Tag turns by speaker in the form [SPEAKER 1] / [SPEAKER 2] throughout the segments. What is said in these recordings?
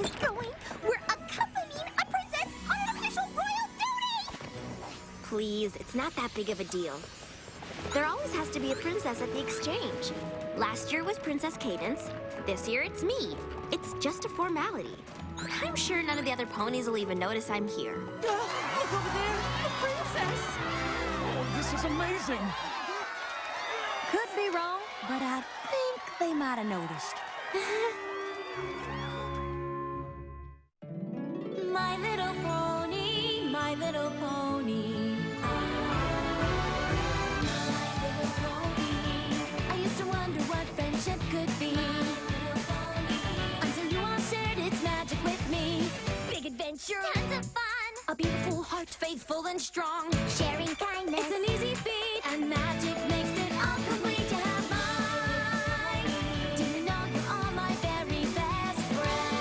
[SPEAKER 1] is going. We're accompanying a princess on an official royal duty!
[SPEAKER 2] Please, it's not that big of a deal. There always has to be a princess at the exchange. Last year was Princess Cadence. This year it's me. It's just a formality. I'm sure none of the other ponies will even notice I'm here.
[SPEAKER 3] Look over there! The princess!
[SPEAKER 4] Oh, this is amazing.
[SPEAKER 3] Could be wrong, but I think they might have noticed.
[SPEAKER 1] My little pony, my little pony. My little pony. I used to wonder what friendship could be. Until you all shared its magic with me. Big adventure. Tons of fun. A beautiful heart, faithful and strong. Sharing kindness. It's an easy feat. And magic makes it all complete to have mine. Do you know you're all my very best friends?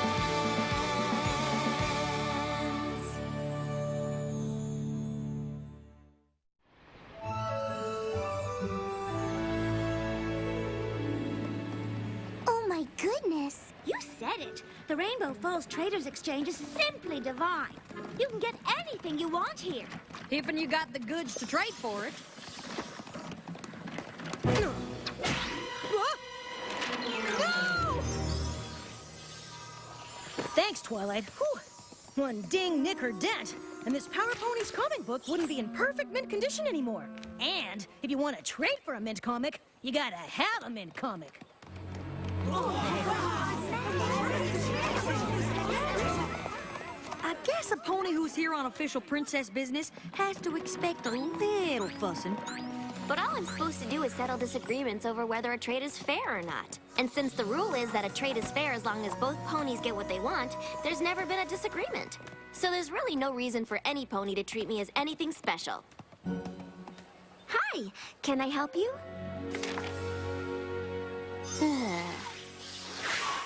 [SPEAKER 1] Oh my goodness!
[SPEAKER 5] You said it. The Rainbow Falls Traders Exchange is simply divine. You can get anything you want here.
[SPEAKER 3] If you got the goods to trade for it. No! Thanks, Twilight. Whew. One ding, nick, or dent, and this Power Ponies comic book wouldn't be in perfect mint condition anymore. And if you want to trade for a mint comic, you gotta have a mint comic. I guess a pony who's here on official princess business has to expect a little fussing.
[SPEAKER 2] But all I'm supposed to do is settle disagreements over whether a trade is fair or not. And since the rule is that a trade is fair as long as both ponies get what they want, there's never been a disagreement. So there's really no reason for any pony to treat me as anything special. Hi, can I help you?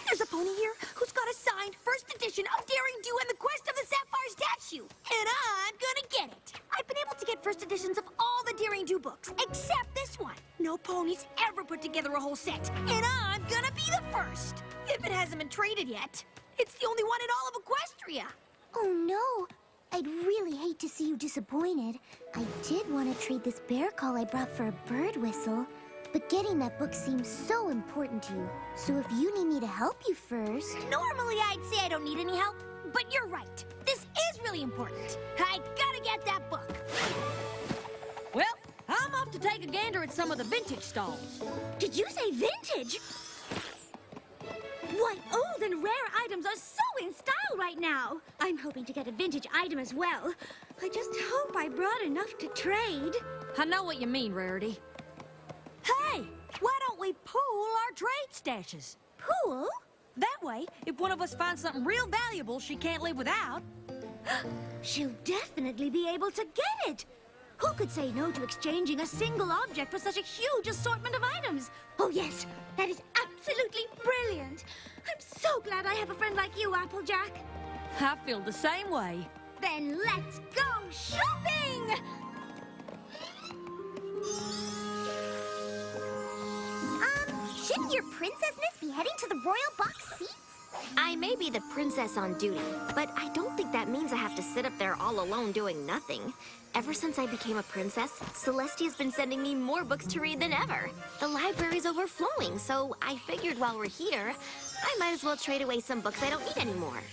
[SPEAKER 5] There's a pony here who's got a signed first edition of Daring Do and the Quest of the Sapphire Statue. And I'm gonna get it. I've been able to get first editions of all the Daring Do books, except this one. No pony's ever put together a whole set. And I'm gonna be the first. If it hasn't been traded yet. It's the only one in all of Equestria.
[SPEAKER 1] Oh no! I'd really hate to see you disappointed. I did want to trade this bear call I brought for a bird whistle, but getting that book seems so important to you. So if you need me to help you first...
[SPEAKER 5] Normally I'd say I don't need any help, but you're right. This is really important. I gotta get that book.
[SPEAKER 3] Well, I'm off to take a gander at some of the vintage stalls.
[SPEAKER 5] Did you say vintage? Why, old and rare items are so in style right now. I'm hoping to get a vintage item as well. I just hope I brought enough to trade.
[SPEAKER 3] I know what you mean, Rarity. Hey, why don't we pool our trade stashes?
[SPEAKER 5] Pool?
[SPEAKER 3] That way, if one of us finds something real valuable she can't live without.
[SPEAKER 5] She'll definitely be able to get it. Who could say no to exchanging a single object for such a huge assortment of items? Oh yes, that is absolutely brilliant. I'm so glad I have a friend like you, Applejack.
[SPEAKER 3] I feel the same way.
[SPEAKER 5] Then let's go shopping!
[SPEAKER 1] Shouldn't your princessness be heading to the royal box seats?
[SPEAKER 2] I may be the princess on duty, but I don't think that means I have to sit up there all alone doing nothing. Ever since I became a princess, Celestia's been sending me more books to read than ever. The library's overflowing, so I figured while we're here, I might as well trade away some books I don't need anymore.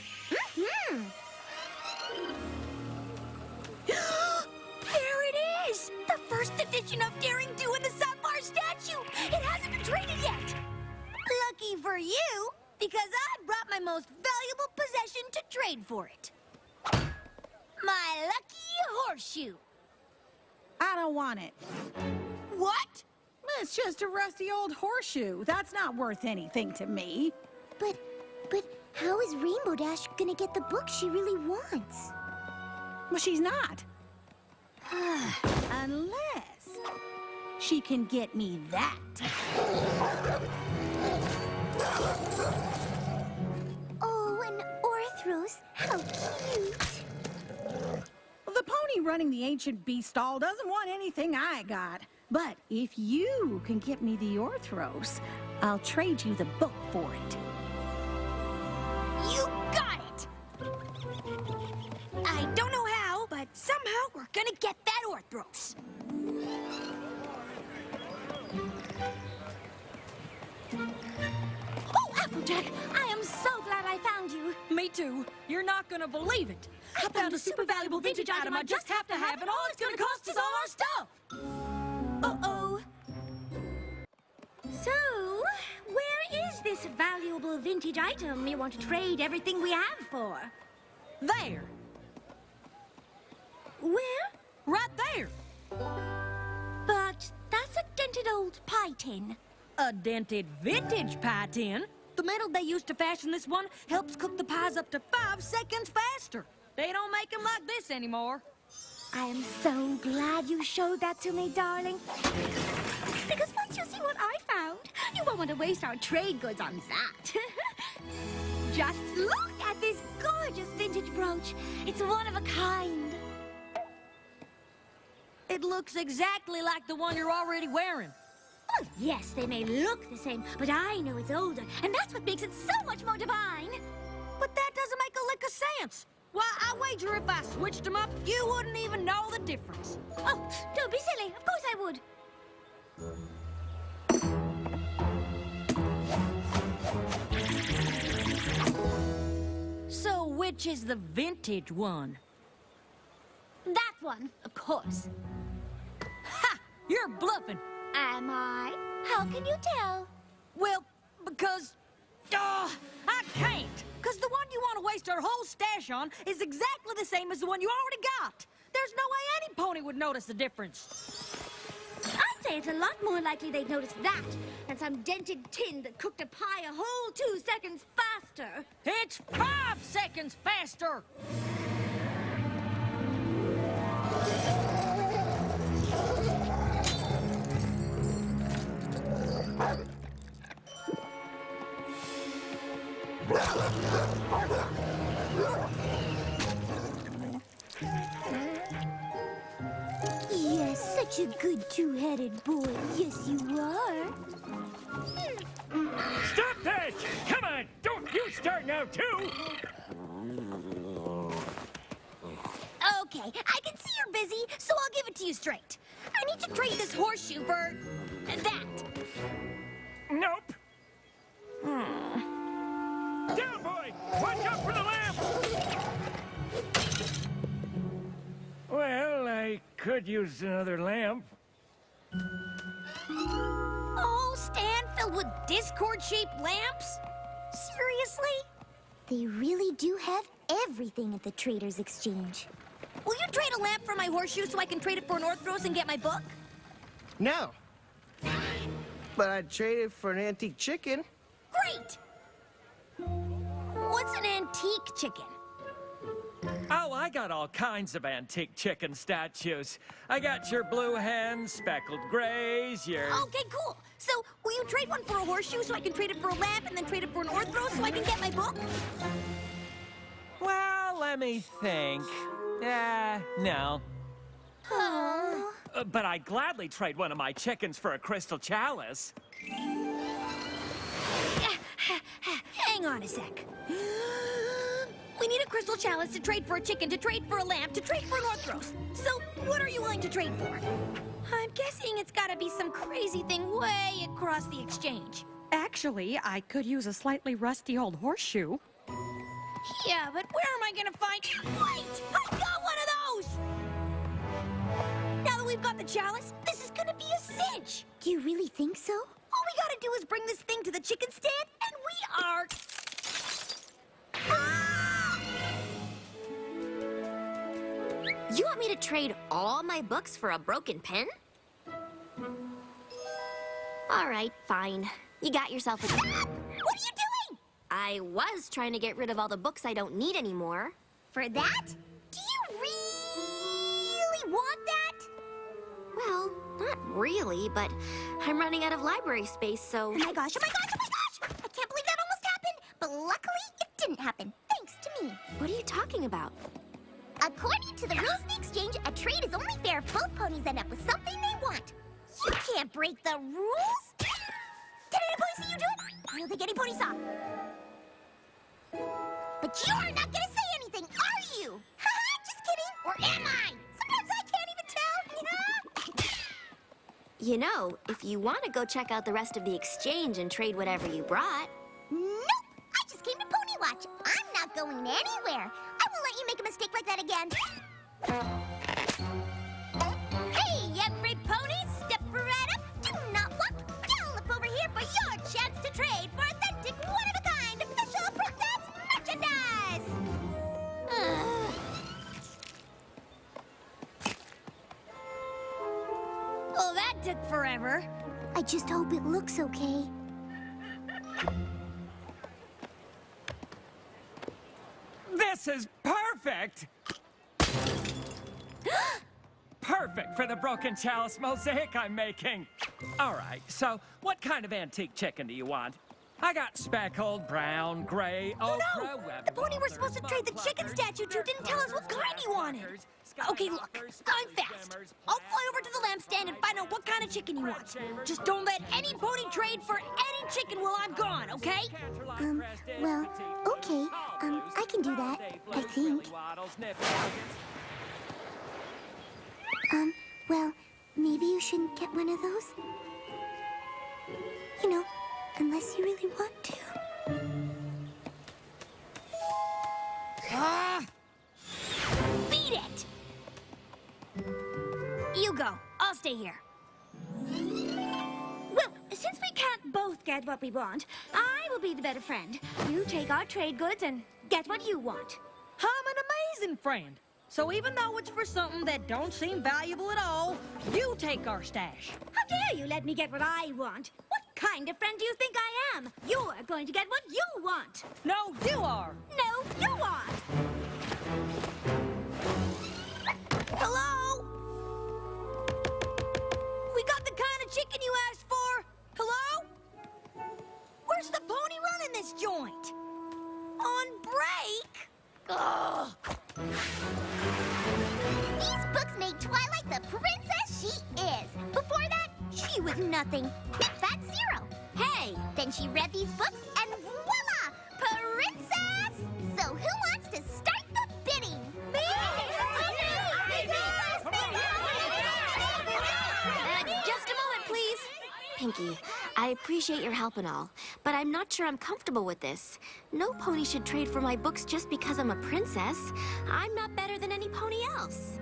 [SPEAKER 5] There it is! The first edition of Daring Do and the Sapphire Statue! It hasn't been traded yet! Lucky for you, because I brought my most valuable possession to trade for it. My lucky horseshoe.
[SPEAKER 6] I don't want it.
[SPEAKER 5] What?
[SPEAKER 6] It's just a rusty old horseshoe. That's not worth anything to me.
[SPEAKER 1] But how is Rainbow Dash gonna get the book she really wants?
[SPEAKER 6] Well, she's not. Unless she can get me that.
[SPEAKER 1] Oh, an Orthros. How cute.
[SPEAKER 6] The pony running the ancient beast stall doesn't want anything I got. But if you can get me the Orthros, I'll trade you the book for it.
[SPEAKER 5] You got Northros. Oh, Applejack, I am so glad I found you.
[SPEAKER 3] Me too. You're not gonna believe it. I found a super valuable vintage item I just have to have, and all it's gonna cost is all our stuff.
[SPEAKER 5] Uh-oh. So, where is this valuable vintage item you want to trade everything we have for?
[SPEAKER 3] There.
[SPEAKER 5] Where?
[SPEAKER 3] Right there.
[SPEAKER 5] But that's a dented old pie tin.
[SPEAKER 3] A dented vintage pie tin. The metal they used to fashion this one helps cook the pies up to 5 seconds faster. They don't make them like this anymore.
[SPEAKER 5] I am so glad you showed that to me, darling. Because once you see what I found, you won't want to waste our trade goods on that. Just look at this gorgeous vintage brooch. It's one of a kind.
[SPEAKER 3] It looks exactly like the one you're already wearing.
[SPEAKER 5] Oh, yes, they may look the same, but I know it's older, and that's what makes it so much more divine.
[SPEAKER 3] But that doesn't make a lick of sense. Why, I wager if I switched them up, you wouldn't even know the difference.
[SPEAKER 5] Oh, don't be silly. Of course I would.
[SPEAKER 3] So which is the vintage one?
[SPEAKER 5] That one, of course.
[SPEAKER 3] Ha! You're bluffing.
[SPEAKER 5] Am I? How can you tell?
[SPEAKER 3] Well, because... I can't. Because the one you want to waste our whole stash on is exactly the same as the one you already got. There's no way any pony would notice the difference.
[SPEAKER 5] I'd say it's a lot more likely they'd notice that than some dented tin that cooked a pie a whole 2 seconds faster.
[SPEAKER 3] It's 5 seconds faster.
[SPEAKER 5] Yes, such a good two-headed boy. Yes, you are.
[SPEAKER 4] Stop that! Come on, don't you start now, too!
[SPEAKER 5] Okay, I can see you're busy, so I'll give it to you straight. I need to trade this horseshoe for that.
[SPEAKER 4] Nope. Down, boy! Watch out for the lamp! Well, I could use another lamp.
[SPEAKER 5] Whole stand filled with Discord-shaped lamps? Seriously?
[SPEAKER 1] They really do have everything at the Trader's Exchange.
[SPEAKER 5] Will you trade a lamp for my horseshoe so I can trade it for an Orthros and get my book?
[SPEAKER 7] No. But I'd trade it for an antique chicken.
[SPEAKER 5] Great! What's an antique chicken?
[SPEAKER 4] Oh, I got all kinds of antique chicken statues. I got your blue hens, speckled grays, your...
[SPEAKER 5] Okay, cool. So, will you trade one for a horseshoe so I can trade it for a lamp and then trade it for an Orthros so I can get my book?
[SPEAKER 4] Well, let me think. No.
[SPEAKER 5] Oh.
[SPEAKER 4] But I'd gladly trade one of my chickens for a crystal chalice.
[SPEAKER 5] Hang on a sec. We need a crystal chalice to trade for a chicken, to trade for a lamp, to trade for an Orthros. So, what are you willing to trade for? I'm guessing it's gotta be some crazy thing way across the exchange.
[SPEAKER 8] Actually, I could use a slightly rusty old horseshoe.
[SPEAKER 5] Yeah, but where am I gonna find... Wait! I got one of those! Now that we've got the chalice, this is gonna be a cinch!
[SPEAKER 1] Do you really think so?
[SPEAKER 5] All we gotta do is bring this thing to the chicken stand, and we are... Ah!
[SPEAKER 2] You want me to trade all my books for a broken pen? All right, fine. You got yourself a...
[SPEAKER 5] What are you doing?
[SPEAKER 2] I was trying to get rid of all the books I don't need anymore.
[SPEAKER 5] For that? Do you really want that?
[SPEAKER 2] Well, not really, but I'm running out of library space, so...
[SPEAKER 1] Oh my gosh, oh my gosh, oh my gosh! I can't believe that almost happened, but luckily it didn't happen, thanks to me.
[SPEAKER 2] What are you talking about?
[SPEAKER 1] According to the rules of the exchange, a trade is only fair if both ponies end up with something they want. You can't break the rules! Did any pony see you do it? I don't think any pony saw. But you're not gonna say anything, are you? Haha, just kidding. Or am I? Sometimes I can't even tell.
[SPEAKER 2] You know, if you want to go check out the rest of the exchange and trade whatever you brought.
[SPEAKER 1] Nope! I just came to Pony Watch. I'm not going anywhere. I won't let you make a mistake like that again. Hey, every pony, step right up. Do not walk. Gallop over here for your chance to trade for authentic, one-of-a-kind official princess merchandise.
[SPEAKER 5] Oh, that took forever.
[SPEAKER 1] I just hope it looks okay.
[SPEAKER 4] This is perfect! Perfect for the broken chalice mosaic I'm making. All right, so what kind of antique chicken do you want? I got speckled, brown, gray,
[SPEAKER 5] Oh
[SPEAKER 4] ochre,
[SPEAKER 5] no!
[SPEAKER 4] web
[SPEAKER 5] The pony we're supposed to trade the chicken statue to didn't tell us what kind he wanted. Okay, look, I'm fast. I'll fly over to the lampstand and find out what kind of chicken he wants. Just don't let any pony trade for any chicken while I'm gone, okay?
[SPEAKER 1] Well, okay. I can do that, I think. Well, maybe you shouldn't get one of those. You know, unless you really want to.
[SPEAKER 5] Beat it! You go. I'll stay here. Well, since we can't both get what we want, I will be the better friend. You take our trade goods and get what you want.
[SPEAKER 3] I'm an amazing friend. So even though it's for something that don't seem valuable at all, you take our stash.
[SPEAKER 5] How dare you let me get what I want? What kind of friend do you think I am? You're going to get what you want.
[SPEAKER 3] No, you are.
[SPEAKER 5] No, you are. Hello? We got the kind of chicken you asked for. Hello? Where's the pony running this joint? On break? Ugh.
[SPEAKER 1] These books made Twilight the princess she is. Before that, she was nothing. Big fat zero. Hey, then she read these books and voila! Princess! So who wants to start the bidding? Me!
[SPEAKER 2] Just a moment, please. Pinky, I appreciate your help and all, but I'm not sure I'm comfortable with this. No pony should trade for my books just because I'm a princess. I'm not better than any pony else.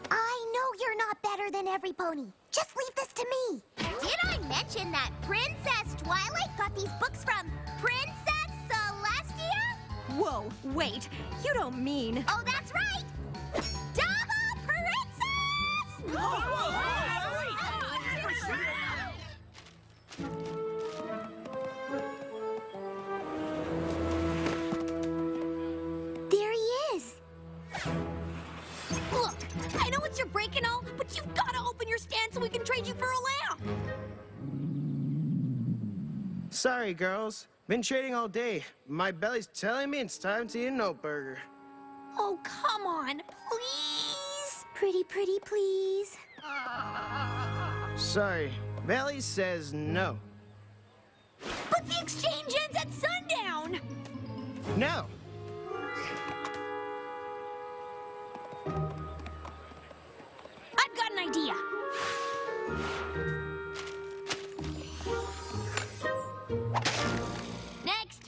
[SPEAKER 1] I know you're not better than every pony. Just leave this to me. Did I mention that Princess Twilight got these books from Princess Celestia?
[SPEAKER 8] Whoa, wait. You don't mean...
[SPEAKER 1] Oh, that's right! Double Princess! There he is.
[SPEAKER 5] Look, I know it's your break and all, but you've got to open your stand so we can trade you for a lamp.
[SPEAKER 7] Sorry, girls. Been trading all day. My belly's telling me it's time to eat a note burger.
[SPEAKER 5] Oh, come on, please.
[SPEAKER 1] Pretty, please.
[SPEAKER 7] Sorry. Belly says no.
[SPEAKER 5] But the exchange ends at sundown.
[SPEAKER 7] No.
[SPEAKER 5] I've got an idea. Next.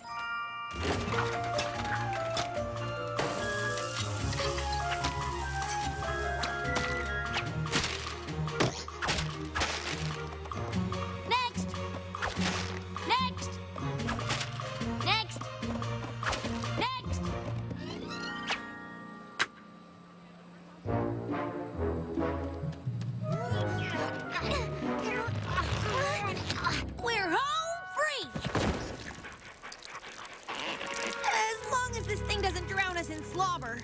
[SPEAKER 5] Next. Next. Next. Next. We're home free! As long as this thing doesn't drown us in slobber.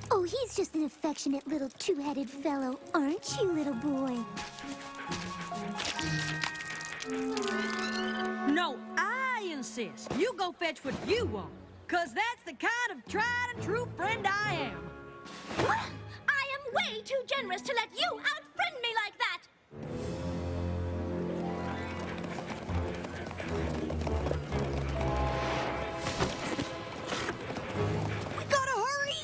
[SPEAKER 1] Oh, he's just an affectionate little two-headed fellow, aren't you, little boy?
[SPEAKER 3] No, I insist. You go fetch what you want. Cause that's the kind of tried and true friend I am.
[SPEAKER 5] I am way too generous to let you outfriend me like that! We gotta hurry!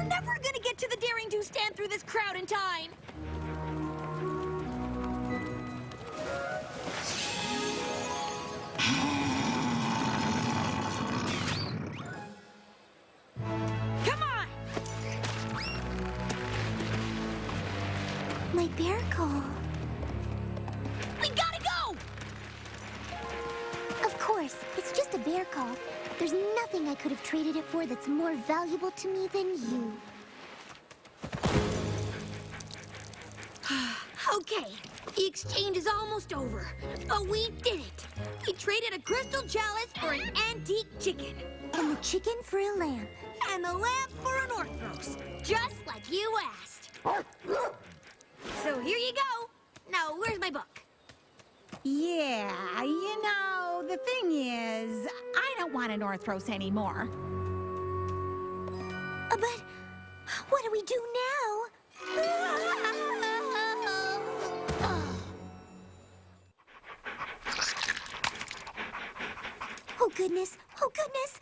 [SPEAKER 5] We're never gonna get to the Daring Do stand through this crowd in time. Come on!
[SPEAKER 1] My bear call.
[SPEAKER 5] We gotta go!
[SPEAKER 1] Of course, it's just a bear call. There's nothing I could have traded it for that's more valuable to me than you.
[SPEAKER 5] Okay, the exchange is almost over, but we did it. We traded a crystal chalice for an antique chicken.
[SPEAKER 1] And the chicken for a lamp.
[SPEAKER 5] And the lamp for an Orthros, just like you asked. So here you go. Now, where's my book?
[SPEAKER 6] Yeah, you know, the thing is, I don't want an Orthros anymore.
[SPEAKER 1] But what do we do now? Oh, goodness. Oh, goodness.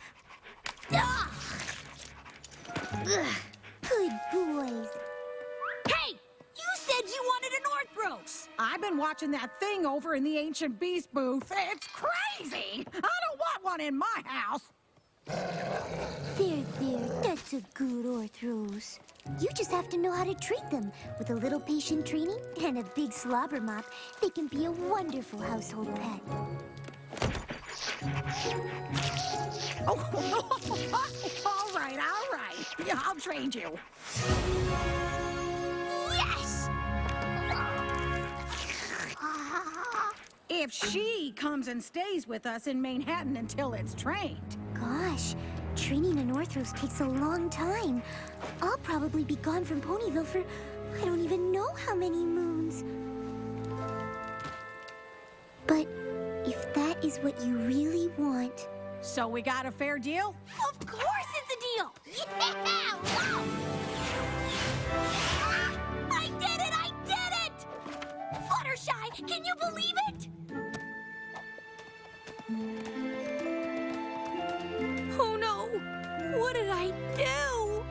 [SPEAKER 5] Ah!
[SPEAKER 1] Ugh. Good boys.
[SPEAKER 5] Hey, you said you wanted an Orthros.
[SPEAKER 6] I've been watching that thing over in the Ancient Beast booth. It's crazy! I don't want one in my house.
[SPEAKER 1] There, that's a good Orthros. You just have to know how to treat them. With a little patient training and a big slobber mop, they can be a wonderful household pet.
[SPEAKER 6] All right. Yeah, I'll train you.
[SPEAKER 5] Yes!
[SPEAKER 6] If she comes and stays with us in Manhattan until it's trained.
[SPEAKER 1] Gosh, training an Orthros takes a long time. I'll probably be gone from Ponyville for I don't even know how many moons. But if that is what you really want...
[SPEAKER 6] So we got a fair deal?
[SPEAKER 5] Of course it's a deal! Yeah! Wow! I did it! I did it! Fluttershy, can you believe it? Oh no! What did I do?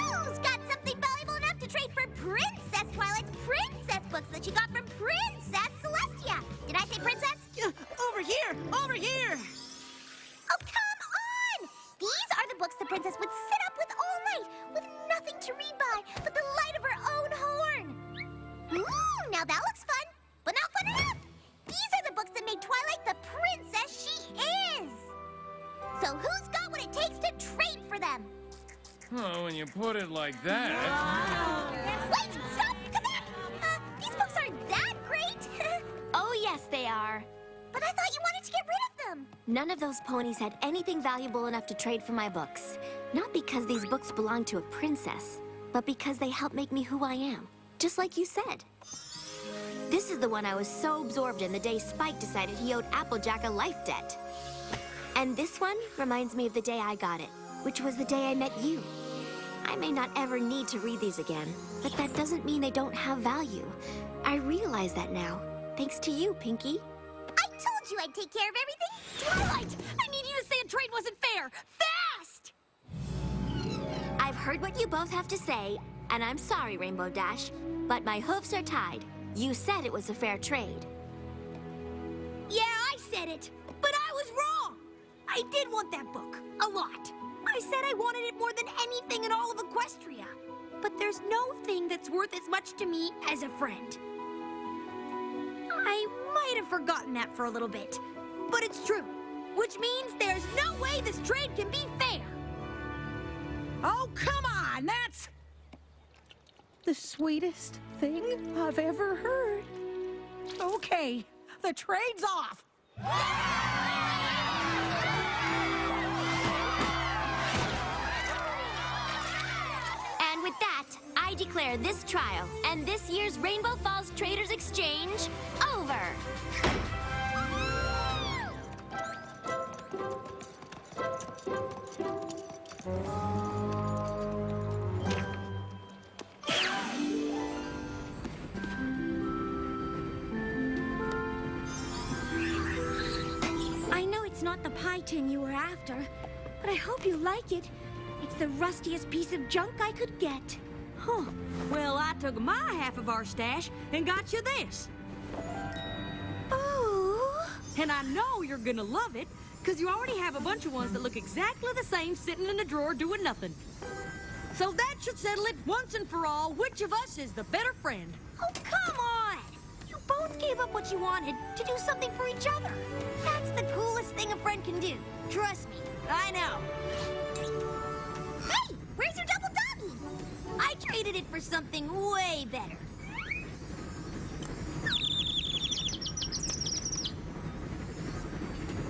[SPEAKER 1] Who's got something valuable enough to trade for Princess Twilight's princess books that she got from Princess Celestia? Did I say princess?
[SPEAKER 6] Over here! Over here!
[SPEAKER 1] Oh, come on! These are the books the princess would sit up with all night, with nothing to read by but the light of her own horn. Ooh, now that looks fun, but not fun enough. These are the books that made Twilight the princess she is. So who's got what it takes to trade for them?
[SPEAKER 9] Oh, when you put it like that.
[SPEAKER 1] Wait, stop, come back! These books aren't that great.
[SPEAKER 2] Oh, yes, they are.
[SPEAKER 1] But I thought you wanted to get rid of them.
[SPEAKER 2] None of those ponies had anything valuable enough to trade for my books. Not because these books belong to a princess, but because they help make me who I am. Just like you said. This is the one I was so absorbed in the day Spike decided he owed Applejack a life debt. And this one reminds me of the day I got it, which was the day I met you. I may not ever need to read these again, but that doesn't mean they don't have value. I realize that now, thanks to you, Pinky.
[SPEAKER 1] I told you I'd take care of everything.
[SPEAKER 5] Twilight, I need you to say a trade wasn't fair. Fast!
[SPEAKER 2] I've heard what you both have to say, and I'm sorry, Rainbow Dash, but my hoofs are tied. You said it was a fair trade.
[SPEAKER 5] Yeah, I said it, but I was wrong. I did want that book, a lot. I said I wanted it more than anything in all of Equestria. But there's no thing that's worth as much to me as a friend. I might have forgotten that for a little bit, but it's true. Which means there's no way this trade can be fair.
[SPEAKER 6] Oh, come on! That's the sweetest thing I've ever heard. Okay, the trade's off.
[SPEAKER 2] And with that, I declare this trial and this year's Rainbow Falls Traders Exchange over.
[SPEAKER 5] I know it's not the pie tin you were after, but I hope you like it. It's the rustiest piece of junk I could get.
[SPEAKER 10] Huh. Well, I took my half of our stash and got you this.
[SPEAKER 5] Ooh.
[SPEAKER 10] And I know you're gonna love it, because you already have a bunch of ones that look exactly the same sitting in the drawer doing nothing. So that should settle it once and for all, which of us is the better friend.
[SPEAKER 5] Oh, come on! You both gave up what you wanted to do something for each other. That's the coolest thing a friend can do. Trust me, I know. Hey, where's your double doggy? I traded it for something way better.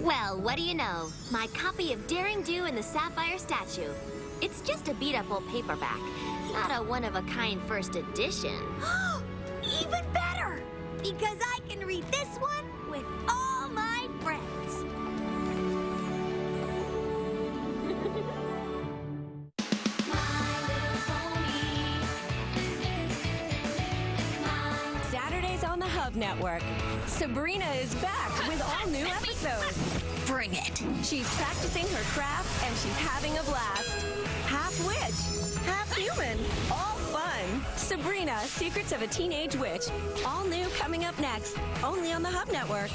[SPEAKER 2] Well, what do you know? My copy of Daring Do and the Sapphire Statue. It's just a beat-up old paperback, not a one-of-a-kind first edition.
[SPEAKER 5] Even better! Because I can read this one with all my friends.
[SPEAKER 11] Saturdays on the Hub Network. Sabrina is back with all new episodes.
[SPEAKER 5] Bring it.
[SPEAKER 11] She's practicing her craft and she's having a blast. Half witch, half human, all fun. Sabrina, Secrets of a Teenage Witch. All new coming up next, only on the Hub Network.